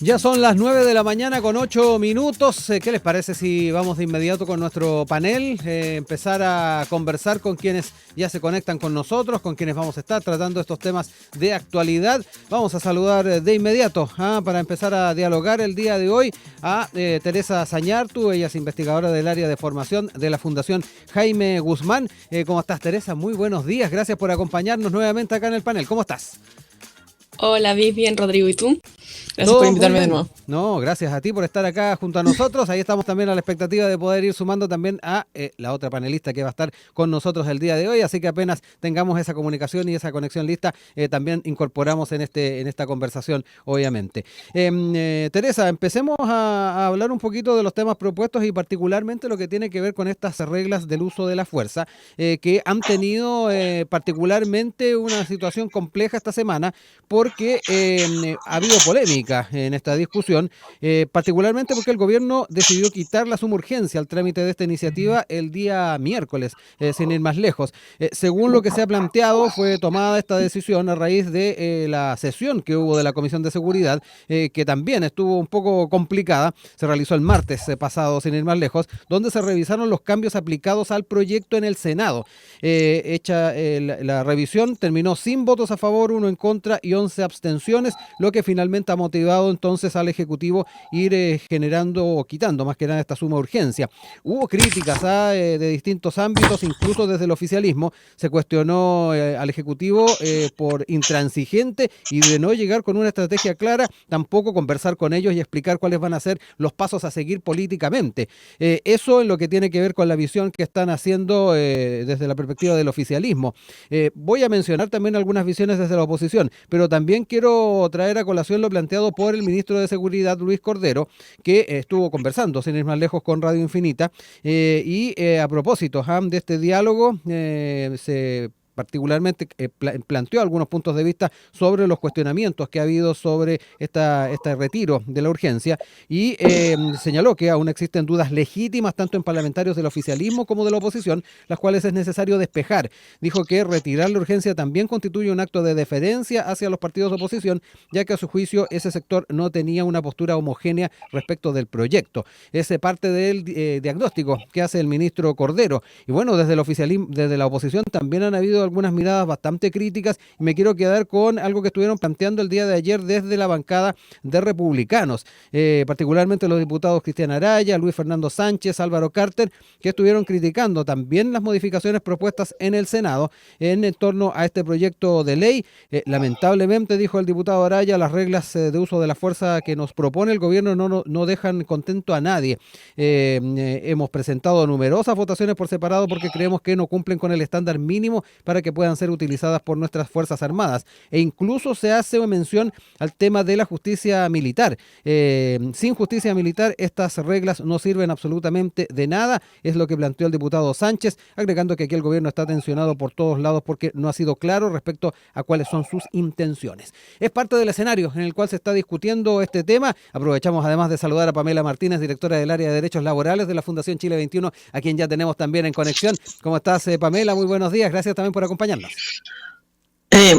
Ya son las 9 de la mañana con 8 minutos. ¿Qué les parece si vamos de inmediato con nuestro panel? Empezar a conversar con quienes ya se conectan con nosotros, con quienes vamos a estar tratando estos temas de actualidad. Vamos a saludar de inmediato para empezar a dialogar el día de hoy a Teresa Zañartu. Ella es investigadora del área de formación de la Fundación Jaime Guzmán. ¿Cómo estás, Teresa? Muy buenos días. Gracias por acompañarnos nuevamente acá en el panel. ¿Cómo estás? Hola, bien, Rodrigo, ¿y tú? Gracias Todo por muy invitarme de bien. nuevo. No, gracias a ti por estar acá junto a nosotros. Ahí estamos también a la expectativa de poder ir sumando también a la otra panelista que va a estar con nosotros el día de hoy. Así que apenas tengamos esa comunicación y esa conexión lista, también incorporamos en esta conversación, obviamente. Teresa, empecemos a hablar un poquito de los temas propuestos y particularmente lo que tiene que ver con estas reglas del uso de la fuerza, que han tenido particularmente una situación compleja esta semana porque ha habido polémica en esta discusión, particularmente porque el gobierno decidió quitar la suma urgencia al trámite de esta iniciativa el día miércoles, sin ir más lejos. Según lo que se ha planteado, fue tomada esta decisión a raíz de la sesión que hubo de la Comisión de Seguridad, que también estuvo un poco complicada. Se realizó el martes pasado, sin ir más lejos, donde se revisaron los cambios aplicados al proyecto en el Senado. Hecha la revisión, terminó sin votos a favor, 1 en contra y 11 abstenciones, lo que finalmente ha motivado entonces al Ejecutivo ir generando o quitando más que nada esta suma de urgencia. Hubo críticas de distintos ámbitos, incluso desde el oficialismo. Se cuestionó al Ejecutivo por intransigente y de no llegar con una estrategia clara, tampoco conversar con ellos y explicar cuáles van a ser los pasos a seguir políticamente. Eso en lo que tiene que ver con la visión que están haciendo desde la perspectiva del oficialismo. Voy a mencionar también algunas visiones desde la oposición, pero también quiero traer a colación lo planteado por el ministro de Seguridad, Luis Cordero, que estuvo conversando, sin ir más lejos, con Radio Infinita, a propósito de este diálogo, se particularmente planteó algunos puntos de vista sobre los cuestionamientos que ha habido sobre este retiro de la urgencia y señaló que aún existen dudas legítimas tanto en parlamentarios del oficialismo como de la oposición, las cuales es necesario despejar. Dijo que retirar la urgencia también constituye un acto de deferencia hacia los partidos de oposición, ya que a su juicio ese sector no tenía una postura homogénea respecto del proyecto. Es parte del diagnóstico que hace el ministro Cordero. Y bueno, desde el oficialismo, desde la oposición también han habido algunas miradas bastante críticas y me quiero quedar con algo que estuvieron planteando el día de ayer desde la bancada de republicanos, particularmente los diputados Cristian Araya, Luis Fernando Sánchez, Álvaro Carter, que estuvieron criticando también las modificaciones propuestas en el Senado en torno a este proyecto de ley. Lamentablemente, dijo el diputado Araya, las reglas de uso de la fuerza que nos propone el gobierno no dejan contento a nadie. Hemos presentado numerosas votaciones por separado porque creemos que no cumplen con el estándar mínimo para que puedan ser utilizadas por nuestras Fuerzas Armadas. E incluso se hace mención al tema de la justicia militar. Sin justicia militar, estas reglas no sirven absolutamente de nada, es lo que planteó el diputado Sánchez, agregando que aquí el gobierno está tensionado por todos lados porque no ha sido claro respecto a cuáles son sus intenciones. Es parte del escenario en el cual se está discutiendo este tema. Aprovechamos además de saludar a Pamela Martínez, directora del área de Derechos Laborales de la Fundación Chile 21, a quien ya tenemos también en conexión. ¿Cómo estás, Pamela? Muy buenos días. Gracias también por acompañarnos.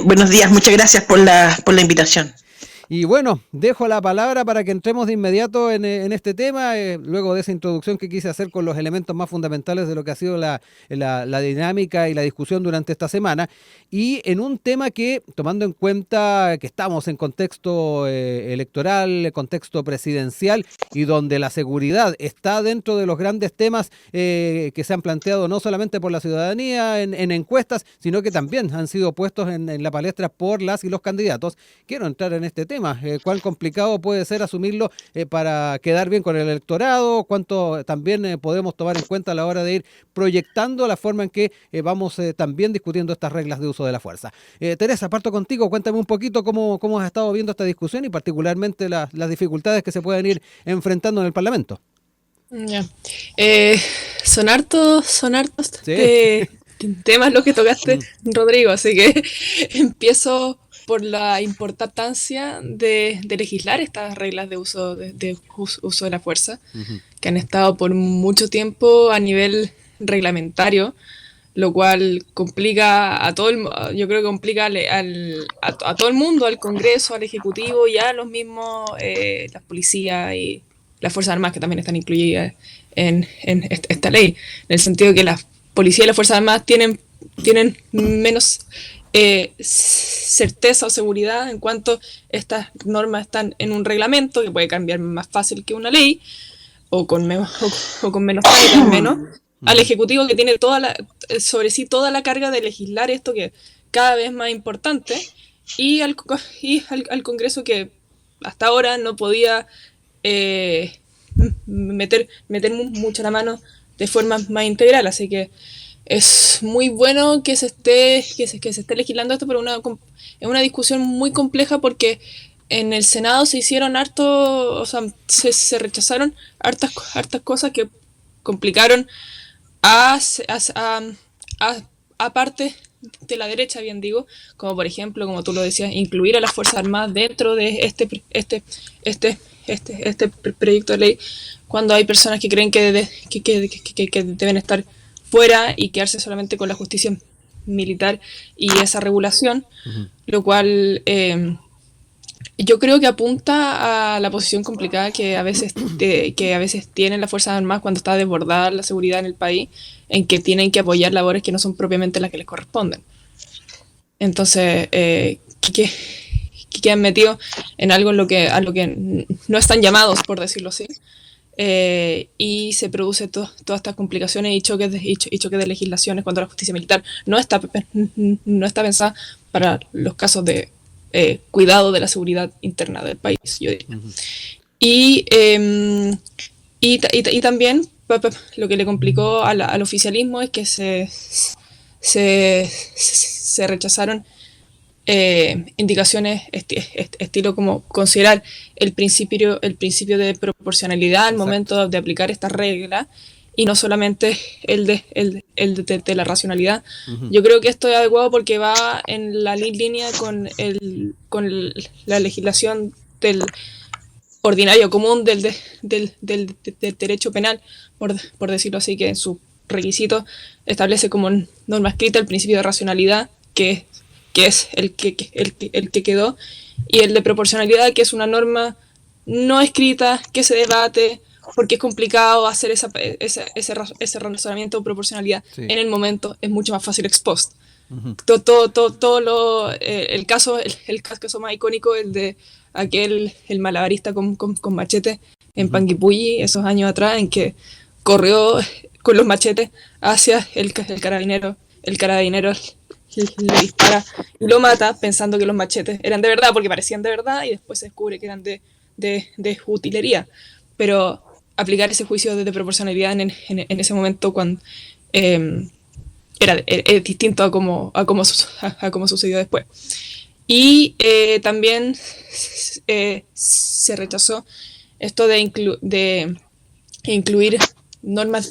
Buenos días, muchas gracias por la invitación. Y bueno, dejo la palabra para que entremos de inmediato en este tema, luego de esa introducción que quise hacer con los elementos más fundamentales de lo que ha sido la dinámica y la discusión durante esta semana, y en un tema que, tomando en cuenta que estamos en contexto electoral, contexto presidencial, y donde la seguridad está dentro de los grandes temas que se han planteado no solamente por la ciudadanía en encuestas, sino que también han sido puestos en la palestra por las y los candidatos. Quiero entrar en este tema. ¿Cuán complicado puede ser asumirlo para quedar bien con el electorado? ¿Cuánto también podemos tomar en cuenta a la hora de ir proyectando la forma en que vamos también discutiendo estas reglas de uso de la fuerza? Teresa, parto contigo. Cuéntame un poquito cómo has estado viendo esta discusión y particularmente las dificultades que se pueden ir enfrentando en el Parlamento. Ya. Son hartos Sí. temas los que tocaste, Rodrigo, así que empiezo por la importancia de legislar estas reglas de uso uso de la fuerza, que han estado por mucho tiempo a nivel reglamentario, lo cual complica a todo yo creo que complica a todo el mundo, al Congreso, al Ejecutivo y a los mismos, las policías y las Fuerzas Armadas, que también están incluidas en esta ley, en el sentido de que las policías y las Fuerzas Armadas tienen menos certeza o seguridad en cuanto estas normas están en un reglamento que puede cambiar más fácil que una ley, o con menos trámite al menos, al Ejecutivo, que tiene sobre sí toda la carga de legislar esto, que cada vez más importante, y al Congreso, que hasta ahora no podía meter mucho la mano de forma más integral. Así que es muy bueno que se esté legislando esto, pero es una discusión muy compleja, porque en el Senado se hicieron se rechazaron hartas cosas que complicaron a parte de la derecha, bien digo, como por ejemplo, como tú lo decías, incluir a las Fuerzas Armadas dentro de este proyecto de ley, cuando hay personas que creen que deben estar fuera y quedarse solamente con la justicia militar y esa regulación, lo cual yo creo que apunta a la posición complicada que a veces tienen las Fuerzas Armadas cuando está desbordada la seguridad en el país, en que tienen que apoyar labores que no son propiamente las que les corresponden. Entonces, que han metido en algo a lo que no están llamados, por decirlo así, y se produce todas estas complicaciones y choques de legislaciones, cuando la justicia militar no está pensada para los casos de cuidado de la seguridad interna del país, yo diría. Y también lo que le complicó al oficialismo es que se rechazaron indicaciones estilo como considerar el principio de proporcionalidad al momento de aplicar esta regla, y no solamente el de la racionalidad. Yo creo que esto es adecuado porque va en la línea con la legislación del ordinario común del derecho penal, por decirlo así, que en su requisito establece como norma escrita el principio de racionalidad, que es el que quedó, y el de proporcionalidad, que es una norma no escrita, que se debate, porque es complicado hacer ese razonamiento de proporcionalidad en el momento, es mucho más fácil ex post. El caso más icónico, el de el malabarista con machete en Panguipulli, esos años atrás, en que corrió con los machetes hacia el carabinero. El carabinero le dispara y lo mata pensando que los machetes eran de verdad, porque parecían de verdad, y después se descubre que eran de utilería. Pero aplicar ese juicio de proporcionalidad en ese momento, cuando era distinto a cómo sucedió después. Y también se rechazó esto de incluir normas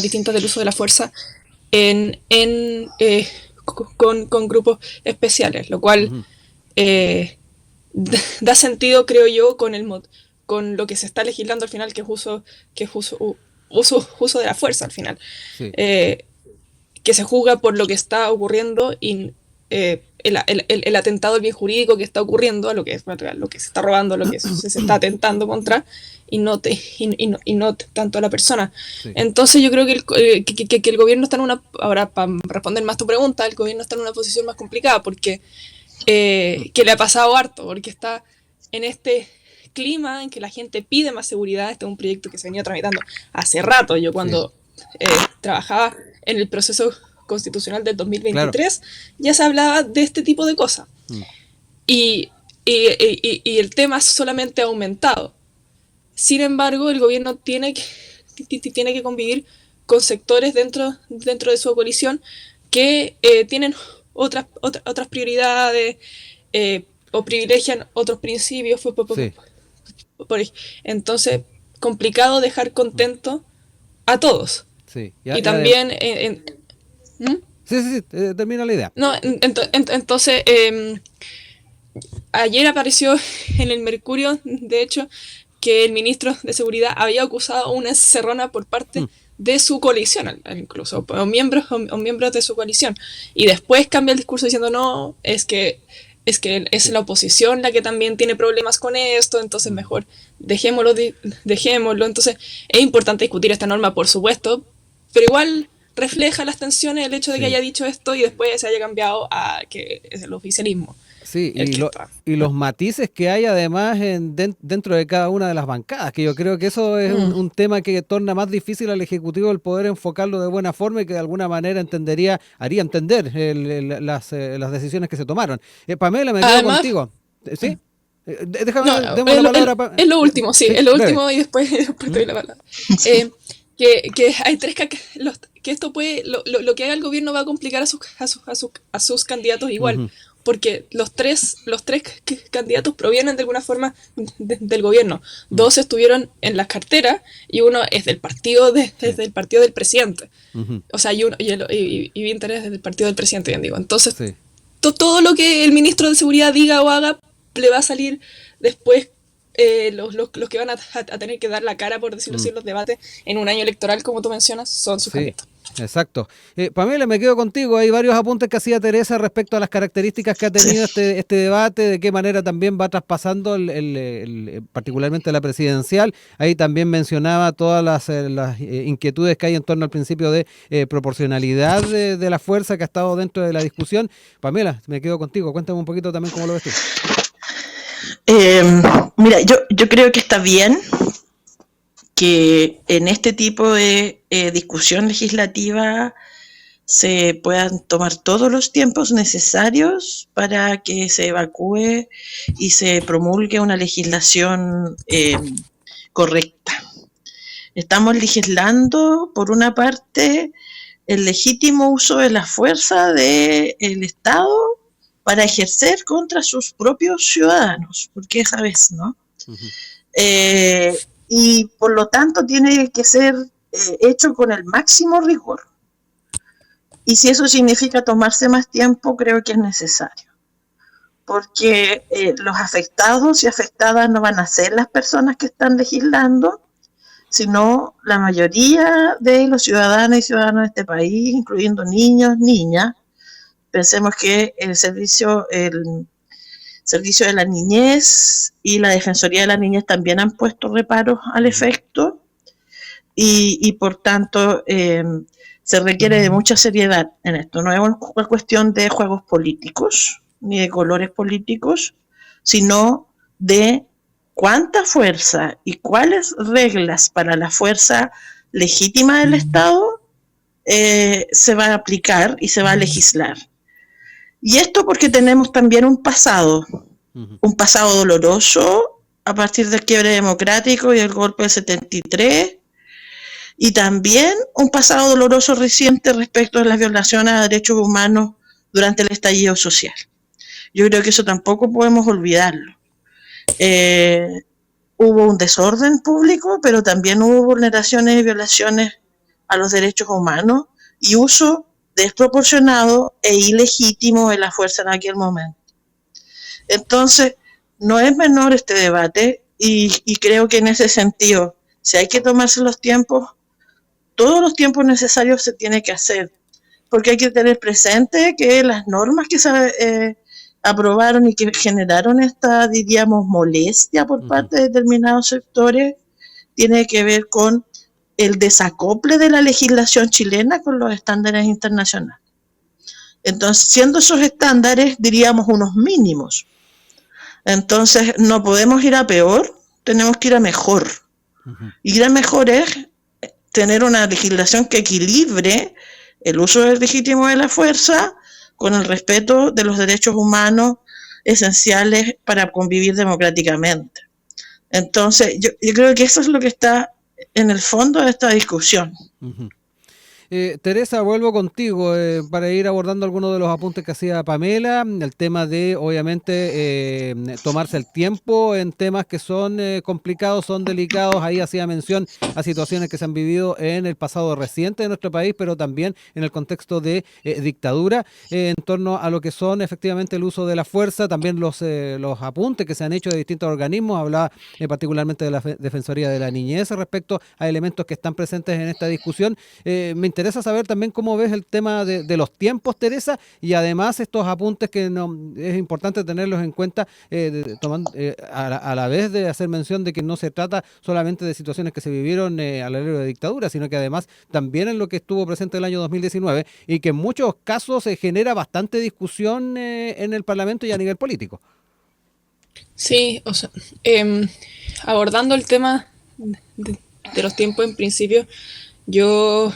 distintas del uso de la fuerza con grupos especiales, lo cual da sentido, creo yo, con lo que se está legislando al final, que es uso de la fuerza al final. Sí. Que se juzga por lo que está ocurriendo, y el atentado al bien jurídico que está ocurriendo, a lo que se está robando, lo que se está atentando contra, y no tanto a la persona. Sí. Entonces yo creo que el gobierno está ahora, para responder más tu pregunta, el gobierno está en una posición más complicada, porque que le ha pasado harto, porque está en este clima en que la gente pide más seguridad. Este es un proyecto que se venía tramitando hace rato. Yo cuando trabajaba en el proceso constitucional del 2023, ya se hablaba de este tipo de cosas. Y el tema solamente ha aumentado. Sin embargo, el gobierno tiene que convivir con sectores dentro de su coalición que tienen otras prioridades, o privilegian otros principios. Entonces, complicado dejar contento a todos. Sí, y también... Sí, termina la idea. No, entonces, ayer apareció en el Mercurio, de hecho, que el ministro de Seguridad había acusado una encerrona por parte de su coalición, incluso, o miembros de su coalición. Y después cambia el discurso diciendo, no, es que es la oposición la que también tiene problemas con esto, entonces mejor dejémoslo. Entonces es importante discutir esta norma, por supuesto, pero igual refleja las tensiones el hecho de que haya dicho esto y después se haya cambiado a que es el oficialismo. Sí, y los matices que hay además dentro de cada una de las bancadas, que yo creo que eso es un tema que torna más difícil al Ejecutivo el poder enfocarlo de buena forma y que de alguna manera haría entender las decisiones que se tomaron. Pamela, me quedo contigo. ¿Sí? Déjame, demos la palabra. Es lo último, sí, es lo último y después te doy la palabra. Que hay que esto puede, lo que haga el gobierno va a complicar a sus candidatos igual. Porque los tres candidatos provienen de alguna forma del gobierno. 2 estuvieron en las carteras y uno es del partido del presidente. O sea, y Winter es del partido del presidente, bien digo. Entonces, todo lo que el ministro de Seguridad diga o haga le va a salir después los que van a tener que dar la cara, por decirlo así, en los debates en un año electoral, como tú mencionas, son sus candidatos. Exacto. Pamela, me quedo contigo. Hay varios apuntes que hacía Teresa respecto a las características que ha tenido este debate, de qué manera también va traspasando particularmente la presidencial. Ahí también mencionaba todas las inquietudes que hay en torno al principio de proporcionalidad de la fuerza que ha estado dentro de la discusión. Pamela, me quedo contigo. Cuéntame un poquito también cómo lo ves tú. Mira, yo creo que está bien que en este tipo de discusión legislativa se puedan tomar todos los tiempos necesarios para que se evacúe y se promulgue una legislación correcta. Estamos legislando, por una parte, el legítimo uso de la fuerza del Estado para ejercer contra sus propios ciudadanos, porque esa vez, ¿no? Y por lo tanto tiene que ser hecho con el máximo rigor. Y si eso significa tomarse más tiempo, creo que es necesario. Porque los afectados y afectadas no van a ser las personas que están legislando, sino la mayoría de los ciudadanos y ciudadanas de este país, incluyendo niños, niñas. Pensemos que el servicio de la niñez y la Defensoría de la Niñez también han puesto reparos al efecto y por tanto se requiere de mucha seriedad en esto. No es una cuestión de juegos políticos ni de colores políticos, sino de cuánta fuerza y cuáles reglas para la fuerza legítima del Estado se va a aplicar y se va a legislar. Y esto porque tenemos también un pasado doloroso a partir del quiebre democrático y el golpe del 73, y también un pasado doloroso reciente respecto a las violaciones a derechos humanos durante el estallido social. Yo creo que eso tampoco podemos olvidarlo. Hubo un desorden público, pero también hubo vulneraciones y violaciones a los derechos humanos y uso desproporcionado e ilegítimo de la fuerza en aquel momento. Entonces, no es menor este debate y creo que en ese sentido, si hay que tomarse los tiempos, todos los tiempos necesarios se tiene que hacer, porque hay que tener presente que las normas que se aprobaron y que generaron esta, diríamos, molestia por parte de determinados sectores, tiene que ver con el desacople de la legislación chilena con los estándares internacionales. Entonces, siendo esos estándares, diríamos, unos mínimos. Entonces, no podemos ir a peor, tenemos que ir a mejor. Y ir a mejor es tener una legislación que equilibre el uso legítimo de la fuerza con el respeto de los derechos humanos esenciales para convivir democráticamente. Entonces, yo creo que eso es lo que está en el fondo de esta discusión. Teresa, vuelvo contigo para ir abordando algunos de los apuntes que hacía Pamela, el tema de, obviamente, tomarse el tiempo en temas que son complicados, son delicados. Ahí hacía mención a situaciones que se han vivido en el pasado reciente de nuestro país, pero también en el contexto de dictadura, en torno a lo que son efectivamente el uso de la fuerza, también los apuntes que se han hecho de distintos organismos. Hablaba particularmente de la Defensoría de la Niñez respecto a elementos que están presentes en esta discusión. Me interesa saber también cómo ves el tema de los tiempos, Teresa, y además estos apuntes que es importante tenerlos en cuenta, a la vez de hacer mención de que no se trata solamente de situaciones que se vivieron al alero de dictadura, sino que además también en lo que estuvo presente el año 2019 y que en muchos casos se genera bastante discusión en el Parlamento y a nivel político. Sí, o sea, abordando el tema de los tiempos en principio, yo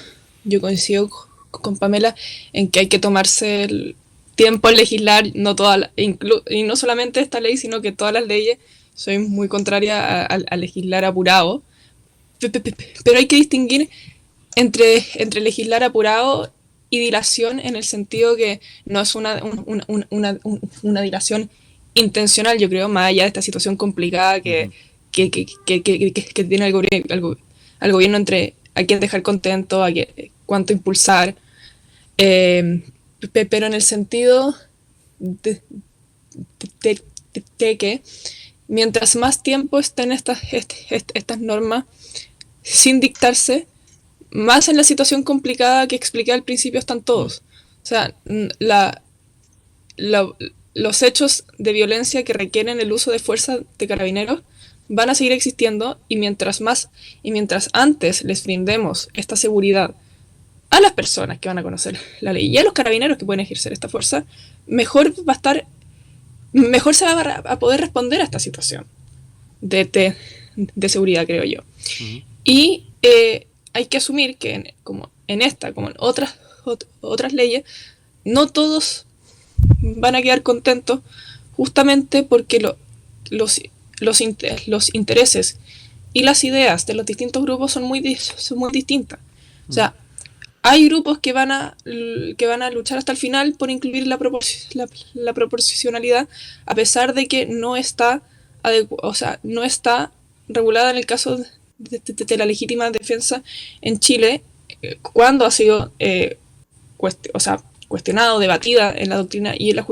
coincido con Pamela en que hay que tomarse el tiempo en legislar, y no solamente esta ley, sino que todas las leyes. Soy muy contraria a legislar apurado, pero hay que distinguir entre legislar apurado y dilación, en el sentido que no es una dilación intencional, yo creo, más allá de esta situación complicada que tiene al gobierno entre a quién dejar contento, cuánto impulsar, pero en el sentido de que mientras más tiempo estén estas normas sin dictarse, más en la situación complicada que expliqué al principio están todos. O sea, los hechos de violencia que requieren el uso de fuerza de carabineros van a seguir existiendo, y mientras antes les brindemos esta seguridad a las personas que van a conocer la ley y a los carabineros que pueden ejercer esta fuerza, mejor se va a poder responder a esta situación de seguridad, creo yo. Uh-huh. Y hay que asumir que como en esta, como en otras leyes, no todos van a quedar contentos, justamente porque los intereses y las ideas de los distintos grupos son muy distintas. O sea, hay grupos que van a luchar hasta el final por incluir la proporcionalidad, a pesar de que no está regulada en el caso de la legítima defensa en Chile, cuando ha sido cuestionado, debatida en la doctrina y en la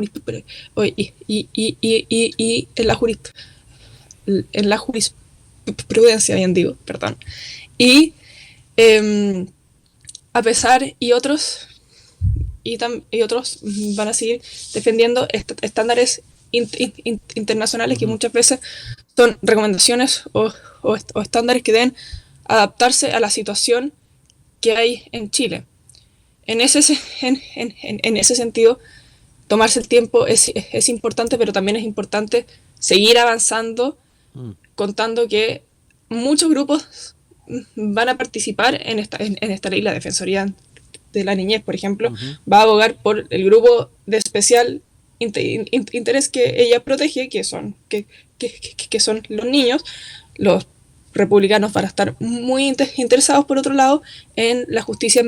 jurisprudencia, bien digo, perdón. Y a pesar, y otros van a seguir defendiendo estándares internacionales que muchas veces son recomendaciones o estándares que deben adaptarse a la situación que hay en Chile. En ese sentido, tomarse el tiempo es importante, pero también es importante seguir avanzando, contando que muchos grupos van a participar en esta ley. La Defensoría de la Niñez, por ejemplo, va a abogar por el grupo de especial interés que ella protege, que son los niños. Los republicanos van a estar muy interesados, por otro lado, en la justicia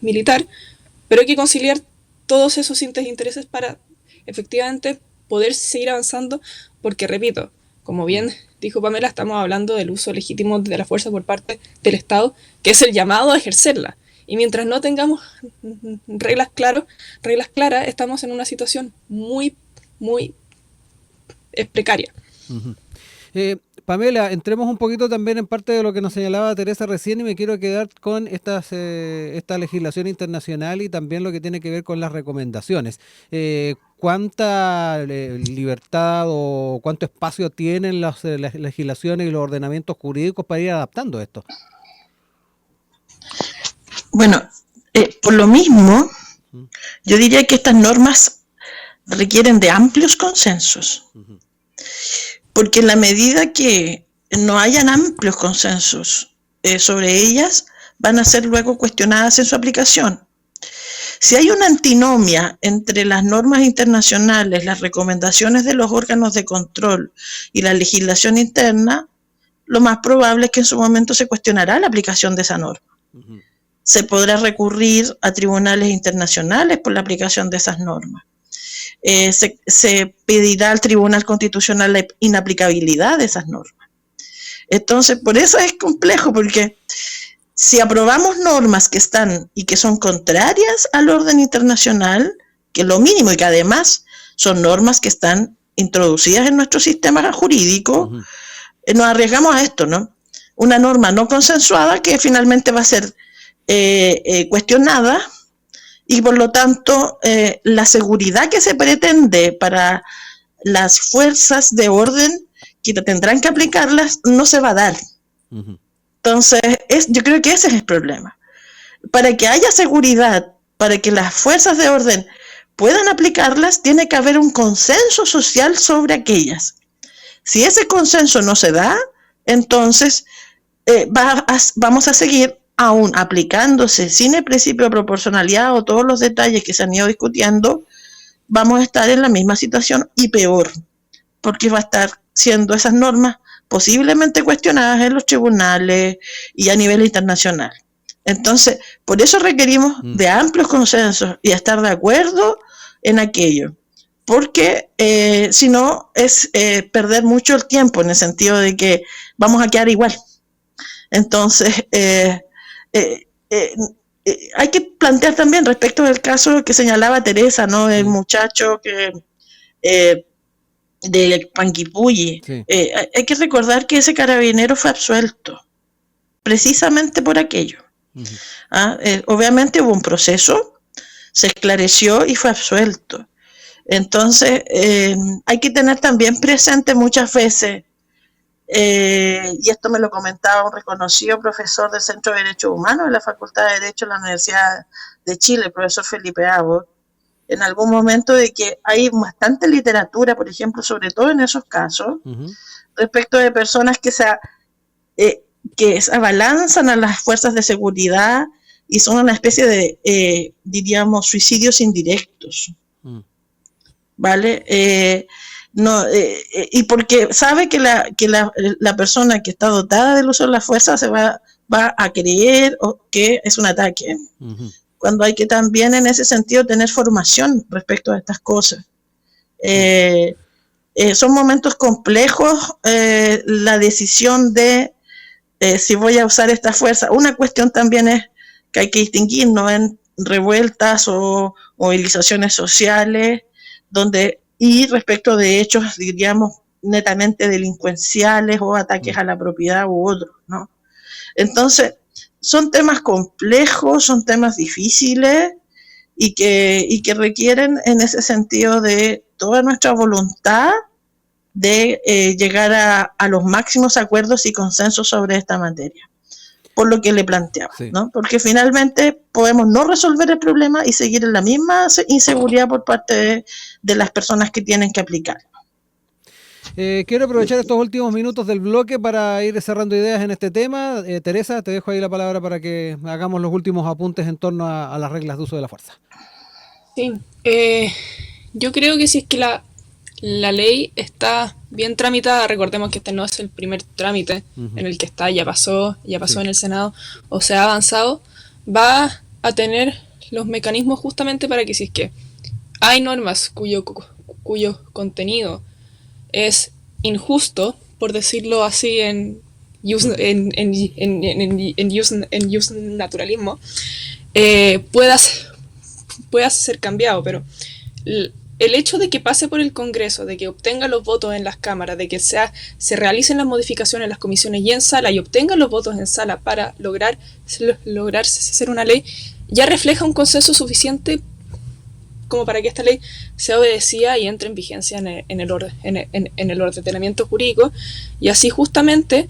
militar, pero hay que conciliar todos esos intereses para efectivamente poder seguir avanzando, porque, repito, como bien dijo Pamela, estamos hablando del uso legítimo de la fuerza por parte del Estado, que es el llamado a ejercerla. Y mientras no tengamos reglas claras, estamos en una situación muy, muy precaria. Uh-huh. Pamela, entremos un poquito también en parte de lo que nos señalaba Teresa recién, y me quiero quedar con esta legislación internacional y también lo que tiene que ver con las recomendaciones. ¿Cuánta libertad o cuánto espacio tienen las legislaciones y los ordenamientos jurídicos para ir adaptando esto? Bueno, por lo mismo, yo diría que estas normas requieren de amplios consensos. Uh-huh. Porque en la medida que no hayan amplios consensos sobre ellas, van a ser luego cuestionadas en su aplicación. Si hay una antinomia entre las normas internacionales, las recomendaciones de los órganos de control y la legislación interna, lo más probable es que en su momento se cuestionará la aplicación de esa norma. Ujú. Se podrá recurrir a tribunales internacionales por la aplicación de esas normas. Se pedirá al Tribunal Constitucional la inaplicabilidad de esas normas. Entonces, por eso es complejo, porque si aprobamos normas que están y que son contrarias al orden internacional, que es lo mínimo, y que además son normas que están introducidas en nuestro sistema jurídico, Ujú. Nos arriesgamos a esto, ¿no? Una norma no consensuada que finalmente va a ser cuestionada, y por lo tanto la seguridad que se pretende para las fuerzas de orden que tendrán que aplicarlas no se va a dar. Ujú. Entonces, yo creo que ese es el problema. Para que haya seguridad, para que las fuerzas de orden puedan aplicarlas, tiene que haber un consenso social sobre aquellas. Si ese consenso no se da, entonces vamos a seguir aún aplicándose sin el principio de proporcionalidad o todos los detalles que se han ido discutiendo, vamos a estar en la misma situación y peor, porque va a estar siendo esas normas posiblemente cuestionadas en los tribunales y a nivel internacional. Entonces, por eso requerimos de amplios consensos y estar de acuerdo en aquello, porque si no es perder mucho el tiempo, en el sentido de que vamos a quedar igual. Entonces, hay que plantear también respecto del caso que señalaba Teresa, ¿no? El muchacho que de Panguipulli. Sí. Hay que recordar que ese carabinero fue absuelto precisamente por aquello. Obviamente hubo un proceso, se esclareció y fue absuelto. Entonces, hay que tener también presente muchas veces, y esto me lo comentaba un reconocido profesor del Centro de Derechos Humanos de la Facultad de Derecho de la Universidad de Chile, el profesor Felipe Abbott, en algún momento, de que hay bastante literatura, por ejemplo, sobre todo en esos casos, respecto de personas que se abalanzan a las fuerzas de seguridad y son una especie de, diríamos, suicidios indirectos. ¿Vale? Y porque sabe que la persona que está dotada del uso de la fuerza se va a creer que es un ataque. Cuando hay que también en ese sentido tener formación respecto a estas cosas. Son momentos complejos, la decisión de si voy a usar esta fuerza. Una cuestión también es que hay que distinguir, ¿no?, en revueltas o movilizaciones sociales, y respecto de hechos, diríamos, netamente delincuenciales o ataques a la propiedad u otros, ¿no? Entonces, son temas complejos, son temas difíciles y que requieren en ese sentido de toda nuestra voluntad de llegar a los máximos acuerdos y consensos sobre esta materia, por lo que le planteaba, ¿no? Porque finalmente podemos no resolver el problema y seguir en la misma inseguridad por parte de las personas que tienen que aplicar. Quiero aprovechar estos últimos minutos del bloque para ir cerrando ideas en este tema. Teresa, te dejo ahí la palabra para que hagamos los últimos apuntes en torno a las reglas de uso de la fuerza. Sí, yo creo que si es que la ley está bien tramitada, recordemos que este no es el primer trámite en el que está, ya pasó en el Senado, o se ha avanzado, va a tener los mecanismos justamente para que, si es que hay normas cuyo contenido es injusto, por decirlo así en naturalismo, pueda ser cambiado, pero el hecho de que pase por el Congreso, de que obtenga los votos en las cámaras, de que se realicen las modificaciones en las comisiones y en sala, y obtengan los votos en sala para lograr hacer una ley, ya refleja un consenso suficiente como para que esta ley sea obedecida y entre en vigencia en el ordenamiento jurídico, y así justamente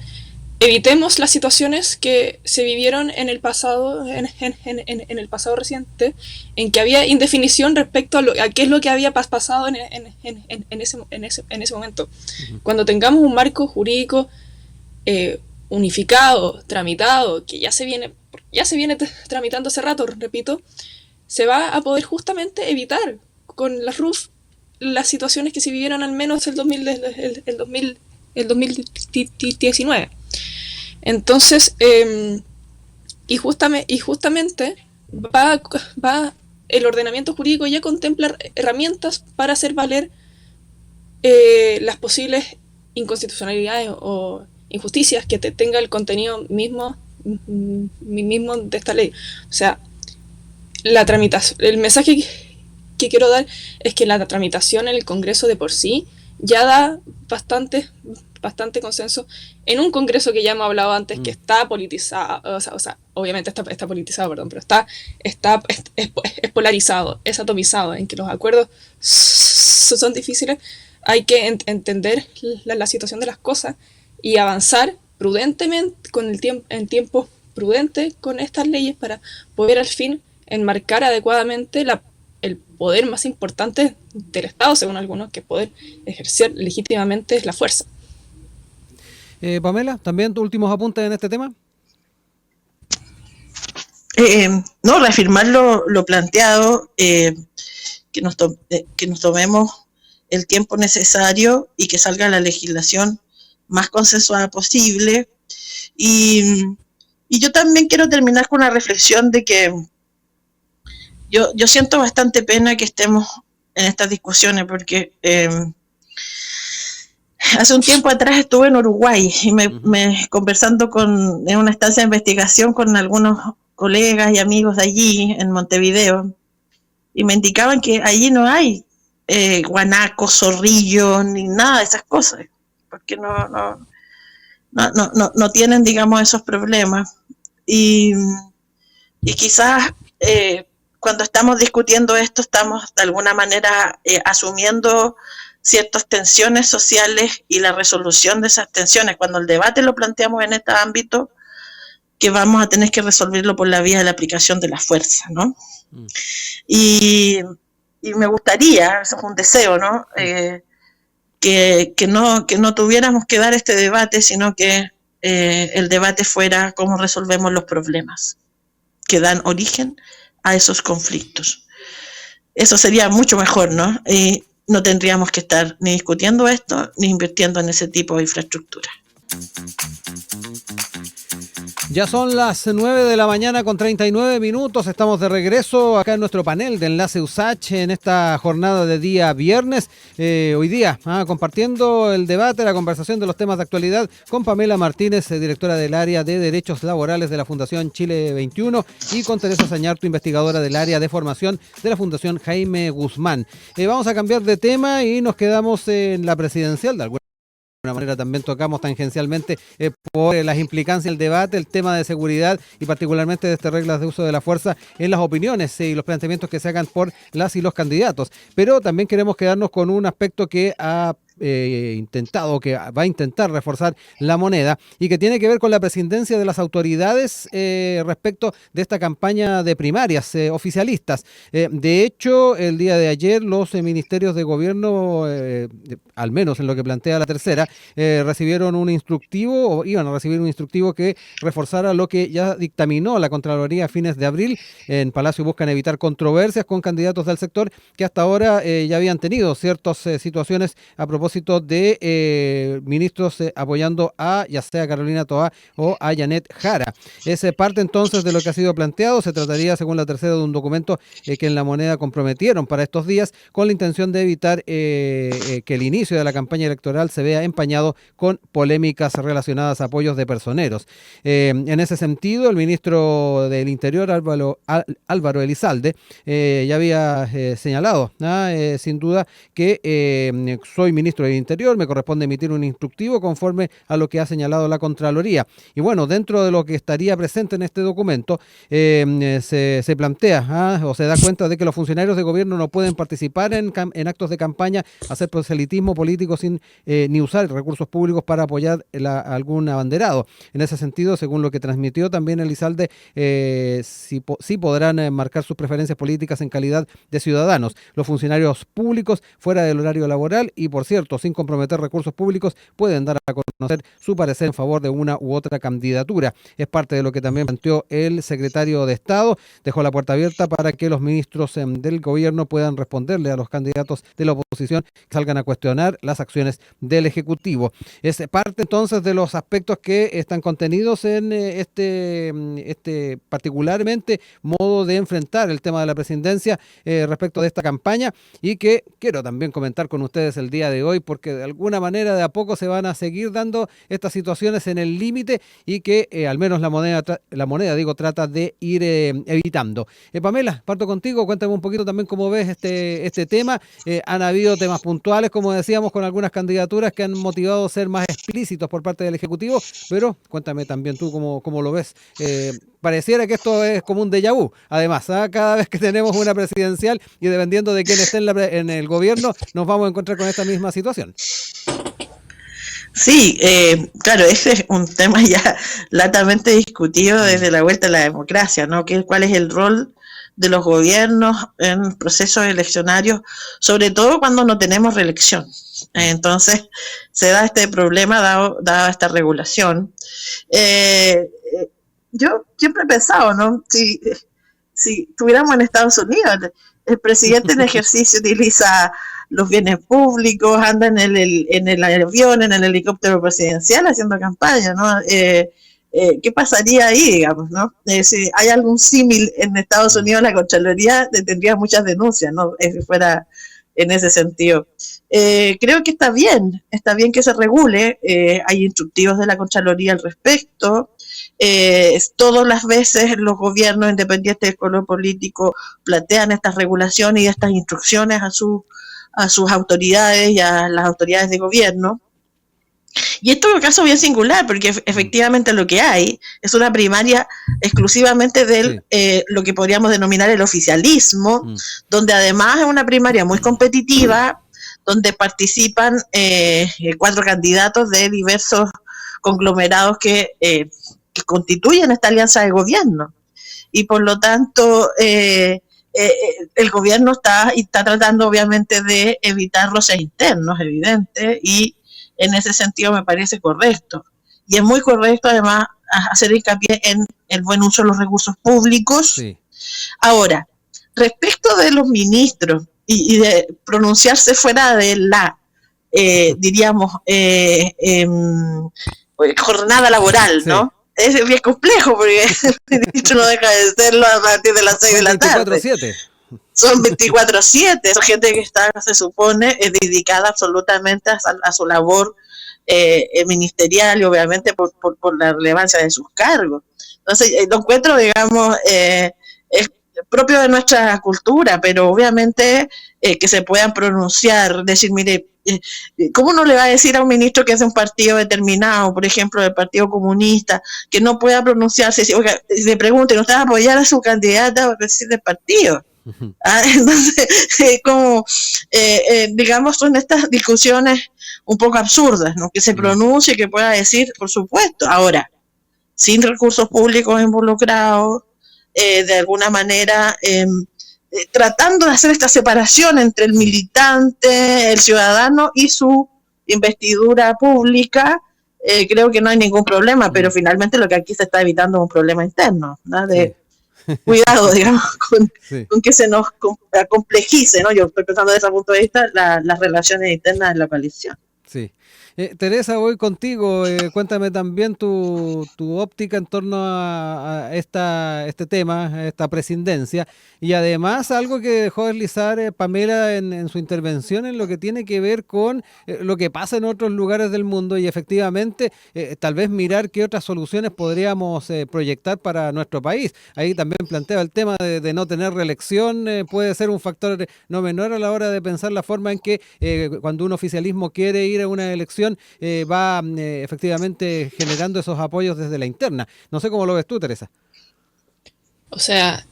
evitemos las situaciones que se vivieron en el pasado, en el pasado reciente, en que había indefinición respecto a qué es lo que había pasado en ese momento. Cuando tengamos un marco jurídico unificado, tramitado, que ya se viene tramitando hace rato, repito, se va a poder justamente evitar con las RUF las situaciones que se vivieron al menos el 2019. Entonces, y justamente va el ordenamiento jurídico ya contempla herramientas para hacer valer las posibles inconstitucionalidades o injusticias que tenga el contenido mismo de esta ley. O sea, la tramitación, el mensaje que quiero dar es que la tramitación en el Congreso de por sí ya da bastante consenso en un Congreso que ya hemos hablado antes que está politizado, o sea obviamente está politizado, perdón, pero es polarizado, es atomizado, en que los acuerdos son difíciles. Hay que entender la situación de las cosas y avanzar prudentemente, en tiempos prudentes con estas leyes para poder al fin enmarcar adecuadamente el poder más importante del Estado, según algunos, que poder ejercer legítimamente la fuerza. Pamela, ¿también tus últimos apuntes en este tema? No, reafirmar lo planteado, que nos tomemos el tiempo necesario y que salga la legislación más consensuada posible. Y yo también quiero terminar con una reflexión de que yo siento bastante pena que estemos en estas discusiones, porque hace un tiempo atrás estuve en Uruguay y conversando en una estancia de investigación con algunos colegas y amigos de allí, en Montevideo, y me indicaban que allí no hay guanacos, zorrillos, ni nada de esas cosas, porque no tienen, digamos, esos problemas. Y quizás cuando estamos discutiendo esto, estamos de alguna manera asumiendo ciertas tensiones sociales y la resolución de esas tensiones. Cuando el debate lo planteamos en este ámbito, que vamos a tener que resolverlo por la vía de la aplicación de la fuerza, ¿no? Y me gustaría, eso es un deseo, ¿no? Que no tuviéramos que dar este debate, sino que el debate fuera cómo resolvemos los problemas que dan origen a esos conflictos. Eso sería mucho mejor, ¿no? Y no tendríamos que estar ni discutiendo esto, ni invirtiendo en ese tipo de infraestructura. Ya son las 9 de la mañana con 39 minutos. Estamos de regreso acá en nuestro panel de Enlace USACH en esta jornada de día viernes. Hoy día compartiendo el debate, la conversación de los temas de actualidad con Pamela Martínez, directora del área de Derechos Laborales de la Fundación Chile 21, y con Teresa Sañarto, investigadora del área de formación de la Fundación Jaime Guzmán. Vamos a cambiar de tema y nos quedamos en la presidencial. De alguna manera también tocamos tangencialmente por las implicancias del debate, el tema de seguridad y particularmente de estas reglas de uso de la fuerza en las opiniones y los planteamientos que se hagan por las y los candidatos. Pero también queremos quedarnos con un aspecto que ha que va a intentar reforzar la moneda y que tiene que ver con la presidencia de las autoridades respecto de esta campaña de primarias oficialistas. De hecho, el día de ayer los ministerios de gobierno, al menos en lo que plantea la tercera, recibieron un instructivo o iban a recibir un instructivo que reforzara lo que ya dictaminó la Contraloría a fines de abril. En Palacio buscan evitar controversias con candidatos del sector que hasta ahora ya habían tenido ciertas situaciones a propósito de ministros apoyando a ya sea Carolina Toá o a Janet Jara. Es parte entonces de lo que ha sido planteado. Se trataría, según la tercera, de un documento que en la moneda comprometieron para estos días con la intención de evitar que el inicio de la campaña electoral se vea empañado con polémicas relacionadas a apoyos de personeros. En ese sentido, el ministro del Interior, Álvaro Elizalde, ya había señalado, sin duda, que soy ministro del Interior, me corresponde emitir un instructivo conforme a lo que ha señalado la Contraloría. Y bueno, dentro de lo que estaría presente en este documento, se plantea o se da cuenta de que los funcionarios de gobierno no pueden participar en actos de campaña, hacer proselitismo político sin ni usar recursos públicos para apoyar algún abanderado. En ese sentido, según lo que transmitió también Elizalde, sí podrán marcar sus preferencias políticas en calidad de ciudadanos. Los funcionarios públicos fuera del horario laboral y, por cierto, abierto, sin comprometer recursos públicos, pueden dar a conocer su parecer en favor de una u otra candidatura. Es parte de lo que también planteó el secretario de Estado. Dejó la puerta abierta para que los ministros del gobierno puedan responderle a los candidatos de la oposición que salgan a cuestionar las acciones del Ejecutivo. Es parte entonces de los aspectos que están contenidos en este particularmente modo de enfrentar el tema de la presidencia respecto de esta campaña, y que quiero también comentar con ustedes el día de hoy, porque de alguna manera de a poco se van a seguir dando estas situaciones en el límite y que al menos la moneda trata de ir evitando. Pamela, parto contigo, cuéntame un poquito también cómo ves este tema. Han habido temas puntuales, como decíamos, con algunas candidaturas que han motivado a ser más explícitos por parte del Ejecutivo, pero cuéntame también tú cómo lo ves. Pareciera que esto es como un déjà vu. Además, cada vez que tenemos una presidencial y dependiendo de quién esté en el gobierno, nos vamos a encontrar con esta misma situación. Sí, claro, ese es un tema ya latamente discutido desde la vuelta a la democracia, ¿no? ¿Cuál es el rol de los gobiernos en procesos eleccionarios, sobre todo cuando no tenemos reelección? Entonces, se da este problema dada esta regulación. Yo siempre he pensado, ¿no? Si estuviéramos en Estados Unidos, el presidente en ejercicio utiliza los bienes públicos, anda en el avión, en el helicóptero presidencial haciendo campaña, ¿no? ¿Qué pasaría ahí, digamos, no? Si hay algún símil en Estados Unidos, la Contraloría tendría muchas denuncias, ¿no? Si fuera en ese sentido. Creo que está bien que se regule, hay instructivos de la Contraloría al respecto. Todas las veces los gobiernos independientes del color político plantean estas regulaciones y estas instrucciones a sus autoridades y a las autoridades de gobierno. Y esto es un caso bien singular, porque efectivamente lo que hay es una primaria exclusivamente de lo que podríamos denominar el oficialismo, donde además es una primaria muy competitiva, donde participan 4 candidatos de diversos conglomerados que constituyen esta alianza de gobierno. Y por lo tanto, el gobierno está tratando obviamente de evitar roces internos, evidente, y en ese sentido me parece correcto. Y es muy correcto además hacer hincapié en el buen uso de los recursos públicos. Sí. Ahora, respecto de los ministros y de pronunciarse fuera de la, jornada laboral, ¿no? Sí. Es bien complejo porque el ministro no deja de serlo a partir de las 6 de la tarde. 24/7. Son 24/7, son gente que está, se supone, dedicada absolutamente a su labor ministerial y obviamente por la relevancia de sus cargos. Entonces, lo encuentro, digamos, es propio de nuestra cultura, pero obviamente que se puedan pronunciar, decir, mire, ¿cómo no le va a decir a un ministro que es de un partido determinado, por ejemplo, del Partido Comunista, que no pueda pronunciarse? Si, oiga, le pregunten, ¿usted va a apoyar a su candidata o decir del partido? Entonces, digamos, son estas discusiones un poco absurdas, ¿no? Que se pronuncie, que pueda decir, por supuesto, ahora, sin recursos públicos involucrados, de alguna manera, tratando de hacer esta separación entre el militante, el ciudadano y su investidura pública. Creo que no hay ningún problema, pero finalmente lo que aquí se está evitando es un problema interno, ¿no? Cuidado, digamos, con que se nos complejice, ¿no? Yo estoy pensando desde ese punto de vista las relaciones internas de la coalición. Sí. Teresa, voy contigo. Cuéntame también tu óptica en torno a este tema, a esta presidencia, y además algo que dejó deslizar Pamela en su intervención en lo que tiene que ver con lo que pasa en otros lugares del mundo y efectivamente tal vez mirar qué otras soluciones podríamos proyectar para nuestro país. Ahí también plantea el tema de no tener reelección, puede ser un factor no menor a la hora de pensar la forma en que cuando un oficialismo quiere ir a una elección va efectivamente generando esos apoyos desde la interna. No sé cómo lo ves tú, Teresa. O sea,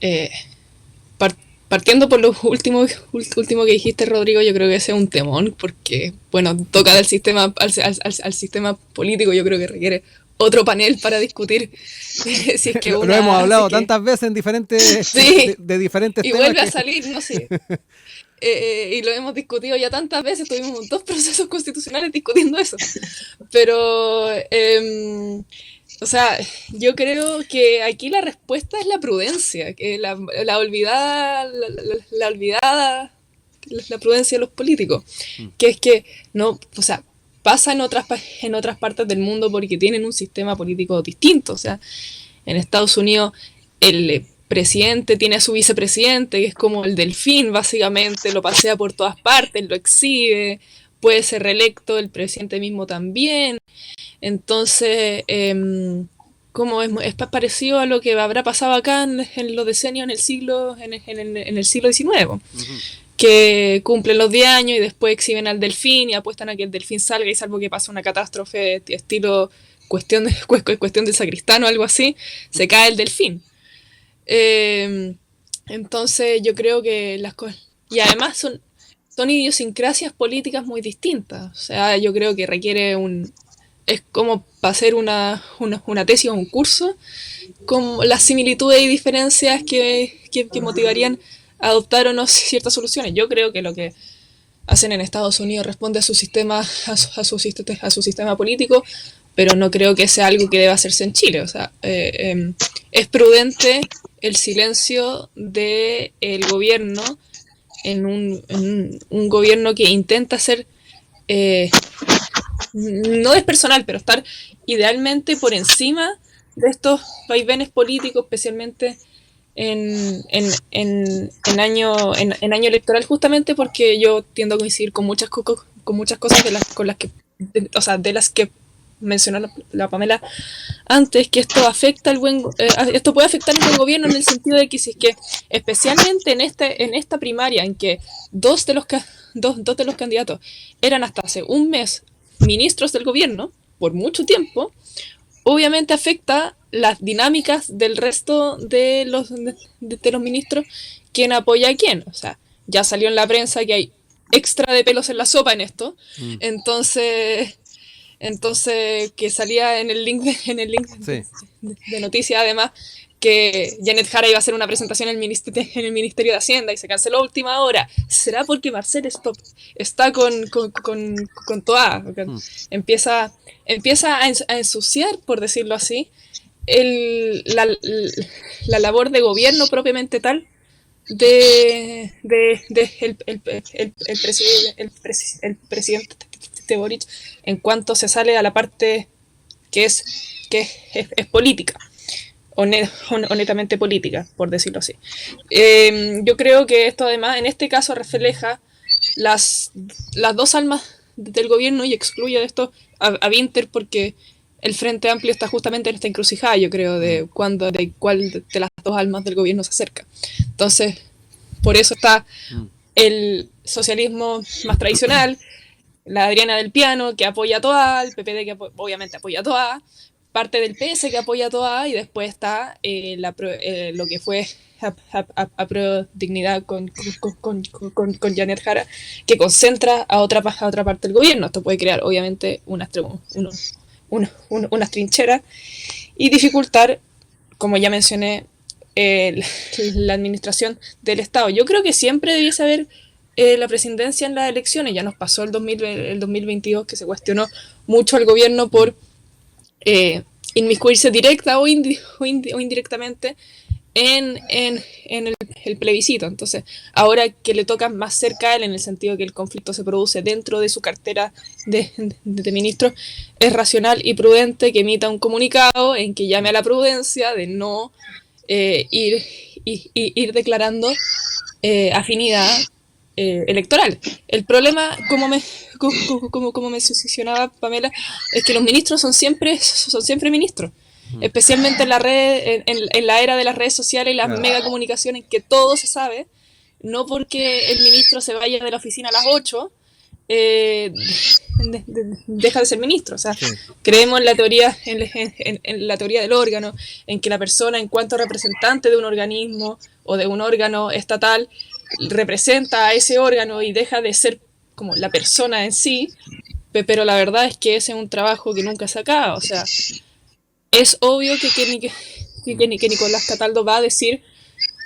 partiendo por lo último que dijiste, Rodrigo, yo creo que ese es un temón, porque, bueno, toca al sistema político, yo creo que requiere otro panel para discutir si es que lo hemos hablado tantas veces en diferentes sí, de diferentes y temas vuelve a salir, no sé. y lo hemos discutido ya tantas veces, tuvimos 2 procesos constitucionales discutiendo eso. Pero, o sea, yo creo que aquí la respuesta es la prudencia, que la olvidada, la olvidada, la prudencia de los políticos, que es que no, o sea, pasa en otras partes del mundo porque tienen un sistema político distinto. O sea, en Estados Unidos el presidente tiene a su vicepresidente, que es como el delfín, básicamente, lo pasea por todas partes, lo exhibe, puede ser reelecto, el presidente mismo también. Entonces, como es parecido a lo que habrá pasado acá en los decenios, en el siglo XIX. Uh-huh. Que cumplen los 10 años y después exhiben al delfín y apuestan a que el delfín salga, y salvo que pase una catástrofe estilo cuestión del sacristán o algo así, se cae el delfín. Entonces yo creo que las cosas... Y además son idiosincrasias políticas muy distintas. O sea, yo creo que requiere es como para hacer una tesis o un curso, con las similitudes y diferencias que motivarían a adoptar o no ciertas soluciones. Yo creo que lo que hacen en Estados Unidos responde a su sistema político, pero no creo que sea algo que deba hacerse en Chile. O sea, es prudente el silencio del gobierno en un gobierno que intenta ser, no despersonal, pero estar idealmente por encima de estos vaivenes políticos, especialmente en año electoral, justamente porque yo tiendo a coincidir con muchas cosas de las que mencionó la Pamela antes, que esto afecta esto puede afectar el buen gobierno, en el sentido de que si es que, especialmente en esta primaria, en que dos de los candidatos eran hasta hace un mes ministros del gobierno por mucho tiempo, obviamente afecta las dinámicas del resto de los ministros, quién apoya a quién. O sea, ya salió en la prensa que hay extra de pelos en la sopa en esto. Entonces que salía en el link de noticias, además, que Janet Jara iba a hacer una presentación en el Ministerio de Hacienda y se canceló a última hora. ¿Será porque Marcel está con Toa? Empieza a ensuciar, por decirlo así, la labor de gobierno propiamente tal de el presidente Boric, en cuanto se sale a la parte que es política, o netamente política, por decirlo así. Yo creo que esto, además, en este caso refleja las 2 almas del gobierno, y excluye de esto a Winter, porque el Frente Amplio está justamente en esta encrucijada, yo creo, de cuál de las 2 almas del gobierno se acerca. Entonces, por eso está el socialismo más tradicional, la Adriana del Piano, que apoya a Toa, el PPD, que obviamente apoya a Toa, parte del PS, que apoya a Toa, y después está lo que fue a Pro Dignidad con Janet Jara, que concentra a otra parte del gobierno. Esto puede crear, obviamente, unas trincheras y dificultar, como ya mencioné, la administración del Estado. Yo creo que siempre debiese haber la presidencia en las elecciones. Ya nos pasó el 2022, que se cuestionó mucho al gobierno por inmiscuirse directa o indirectamente en el plebiscito. Entonces, ahora que le toca más cerca a él, en el sentido que el conflicto se produce dentro de su cartera de ministro, es racional y prudente que emita un comunicado en que llame a la prudencia de no ir declarando afinidad electoral. El problema, como me mencionaba Pamela, es que los ministros son siempre ministros, especialmente en la red, en la era de las redes sociales y las megacomunicaciones, en que todo se sabe. No porque el ministro se vaya de la oficina a las 8 deja de ser ministro. O sea, creemos en la teoría, en la teoría del órgano, en que la persona, en cuanto representante de un organismo o de un órgano estatal, representa a ese órgano y deja de ser como la persona en sí. Pero la verdad es que ese es un trabajo que nunca se acaba. O sea, es obvio que Nicolás Cataldo va a decir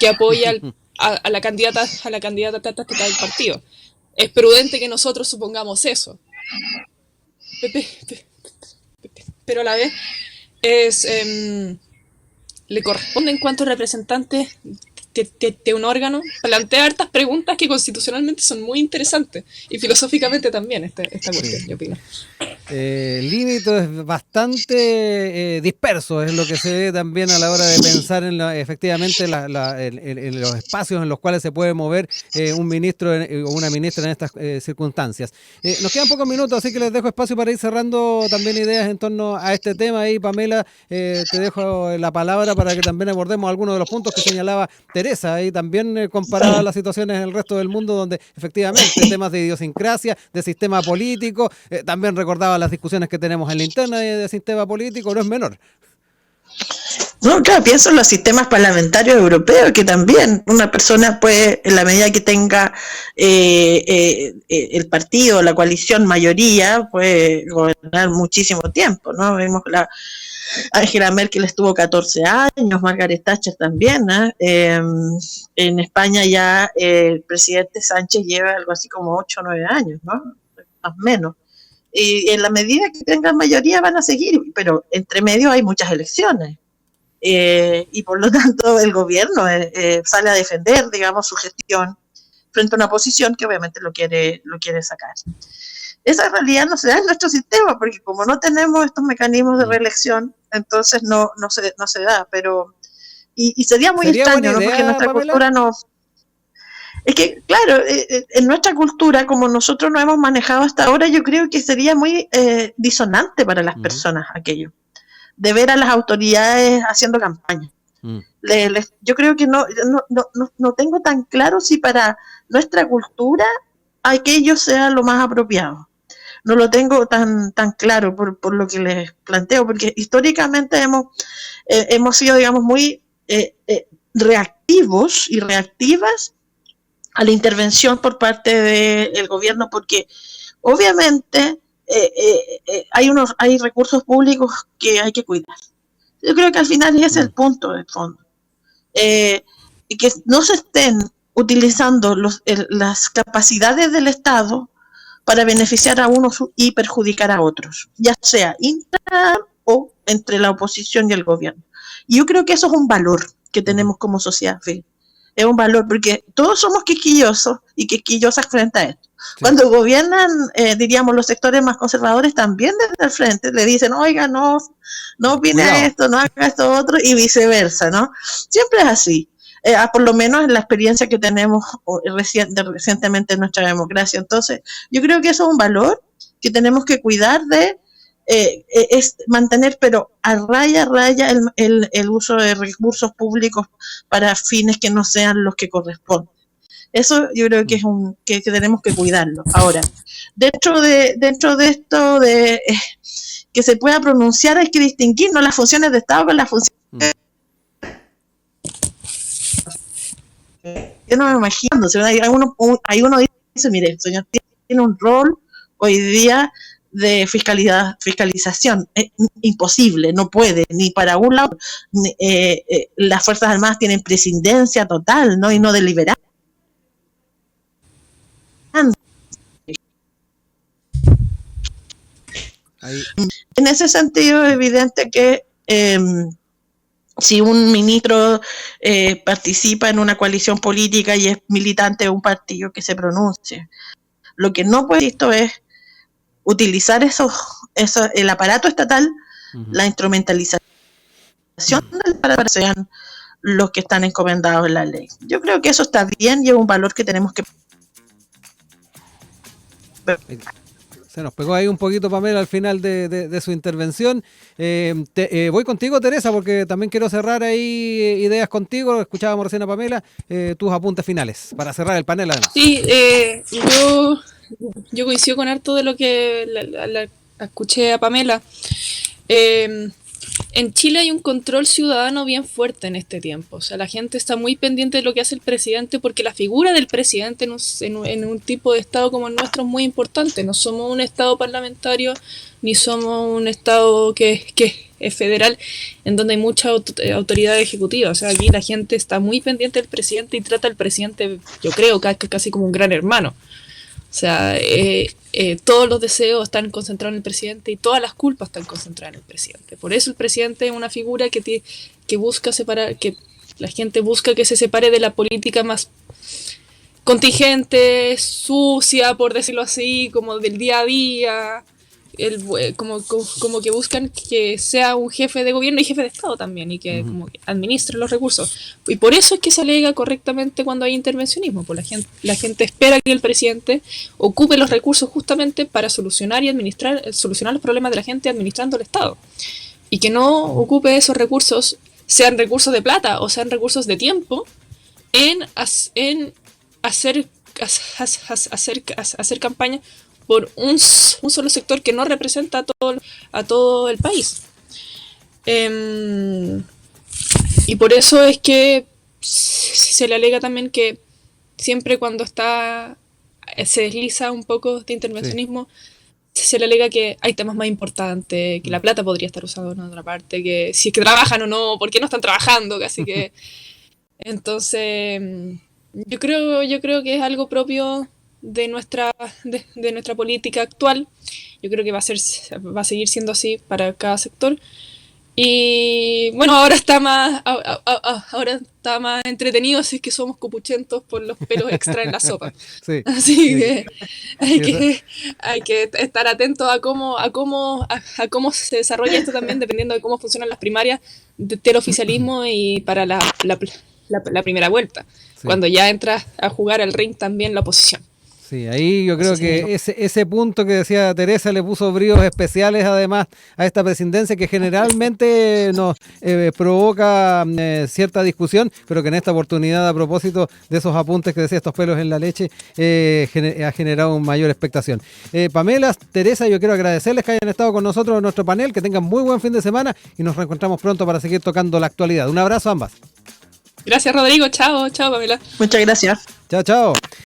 que apoya a la candidata del partido. Es prudente que nosotros supongamos eso. Pero a la vez le corresponde en cuanto representante de un órgano plantear hartas preguntas que constitucionalmente son muy interesantes y filosóficamente también esta cuestión, yo opino. El límite es bastante disperso, es lo que se ve también a la hora de pensar en efectivamente en los espacios en los cuales se puede mover un ministro o una ministra en estas circunstancias. Nos quedan pocos minutos, así que les dejo espacio para ir cerrando también ideas en torno a este tema. Y Pamela, te dejo la palabra para que también abordemos algunos de los puntos que señalaba Teresa, y también comparada las situaciones en el resto del mundo, donde efectivamente temas de idiosincrasia, de sistema político, también recordaba las discusiones que tenemos en la interna de sistema político, no es menor. No, claro, pienso en los sistemas parlamentarios europeos, que también una persona puede, en la medida que tenga el partido, la coalición mayoría, puede gobernar muchísimo tiempo, ¿no? Vemos la Angela Merkel estuvo 14 años, Margaret Thatcher también, en España ya el presidente Sánchez lleva algo así como 8 o 9 años, ¿no? Más o menos. Y en la medida que tengan mayoría van a seguir, pero entre medio hay muchas elecciones. Y por lo tanto el gobierno sale a defender, digamos, su gestión frente a una oposición que obviamente lo quiere sacar. Esa realidad no se da en nuestro sistema, porque como no tenemos estos mecanismos de reelección, entonces no se da, pero y sería muy extraño, ¿no? Porque nuestra cultura no... Es que, claro, en nuestra cultura, como nosotros no hemos manejado hasta ahora, yo creo que sería muy disonante para las personas aquello, de ver a las autoridades haciendo campaña. Yo creo que no tengo tan claro si para nuestra cultura aquello sea lo más apropiado. No lo tengo tan claro por lo que les planteo, porque históricamente hemos sido, digamos, muy reactivos y reactivas a la intervención por parte del gobierno, porque obviamente hay recursos públicos que hay que cuidar. Yo creo que al final ese es el punto de fondo. Y que no se estén utilizando las capacidades del Estado para beneficiar a unos y perjudicar a otros, ya sea intra o entre la oposición y el gobierno. Y yo creo que eso es un valor que tenemos como sociedad. Es un valor, porque todos somos quisquillosos y quisquillosas frente a esto. Sí. Cuando gobiernan, diríamos, los sectores más conservadores, también desde el frente le dicen, oiga, no opine a esto, no haga esto otro, y viceversa, ¿no? Siempre es así. Por lo menos en la experiencia que tenemos recientemente en nuestra democracia. Entonces, yo creo que eso es un valor que tenemos que cuidar de es mantener, pero a raya el uso de recursos públicos para fines que no sean los que corresponden. Eso yo creo que es que tenemos que cuidarlo. Ahora, dentro de esto de que se pueda pronunciar, hay que distinguir, ¿no?, las funciones de Estado con las funciones. Yo no me imagino, si hay uno dice, mire, el señor tiene un rol hoy día de fiscalización, es imposible, no puede, ni para un lado, las Fuerzas Armadas tienen presidencia total, ¿no?, y no deliberante. En ese sentido es evidente que si un ministro participa en una coalición política y es militante de un partido, que se pronuncie. Lo que no puede esto es utilizar el aparato estatal, la instrumentalización para que sean los que están encomendados en la ley. Yo creo que eso está bien y es un valor que tenemos que... Se nos pegó ahí un poquito, Pamela, al final de su intervención. Voy contigo, Teresa, porque también quiero cerrar ahí ideas contigo. Escuchábamos recién a Pamela, tus apuntes finales, para cerrar el panel, además. Sí, yo coincido con harto de lo que la escuché a Pamela. En Chile hay un control ciudadano bien fuerte en este tiempo. O sea, la gente está muy pendiente de lo que hace el presidente, porque la figura del presidente en un tipo de Estado como el nuestro es muy importante. No somos un Estado parlamentario, ni somos un Estado que federal, en donde hay mucha autoridad ejecutiva. O sea, aquí la gente está muy pendiente del presidente y trata al presidente, yo creo, casi como un gran hermano. O sea, todos los deseos están concentrados en el presidente y todas las culpas están concentradas en el presidente. Por eso el presidente es una figura que busca separar, que la gente busca que se separe de la política más contingente, sucia, por decirlo así, como del día a día, como que buscan que sea un jefe de gobierno y jefe de Estado también, y que como que administre los recursos. Y por eso es que se alega correctamente cuando hay intervencionismo, pues la gente espera que el presidente ocupe los recursos justamente para solucionar los problemas de la gente administrando el Estado, y que no ocupe esos recursos, sean recursos de plata o sean recursos de tiempo, en hacer campaña por un solo sector que no representa a todo el país. Y por eso es que se le alega también que siempre cuando se desliza un poco de intervencionismo, se le alega que hay temas más importantes, que la plata podría estar usada en otra parte, que si es que trabajan o no, por qué no están trabajando, casi que... Entonces, yo creo que es algo propio de nuestra política actual. Yo creo que va a seguir siendo así para cada sector. Y bueno, ahora está más entretenido si es que somos copuchentos por los pelos extra en la sopa. Sí, así que hay que estar atentos a cómo se desarrolla esto también, dependiendo de cómo funcionan las primarias del oficialismo y para la primera vuelta, cuando ya entra a jugar al ring también la oposición. Sí, ahí yo creo que ese punto que decía Teresa le puso bríos especiales además a esta presidencia, que generalmente nos provoca cierta discusión, pero que en esta oportunidad, a propósito de esos apuntes que decía, estos pelos en la leche, ha generado mayor expectación. Pamela, Teresa, yo quiero agradecerles que hayan estado con nosotros en nuestro panel, que tengan muy buen fin de semana y nos reencontramos pronto para seguir tocando la actualidad. Un abrazo a ambas. Gracias, Rodrigo. Chao, Pamela. Muchas gracias. Chao.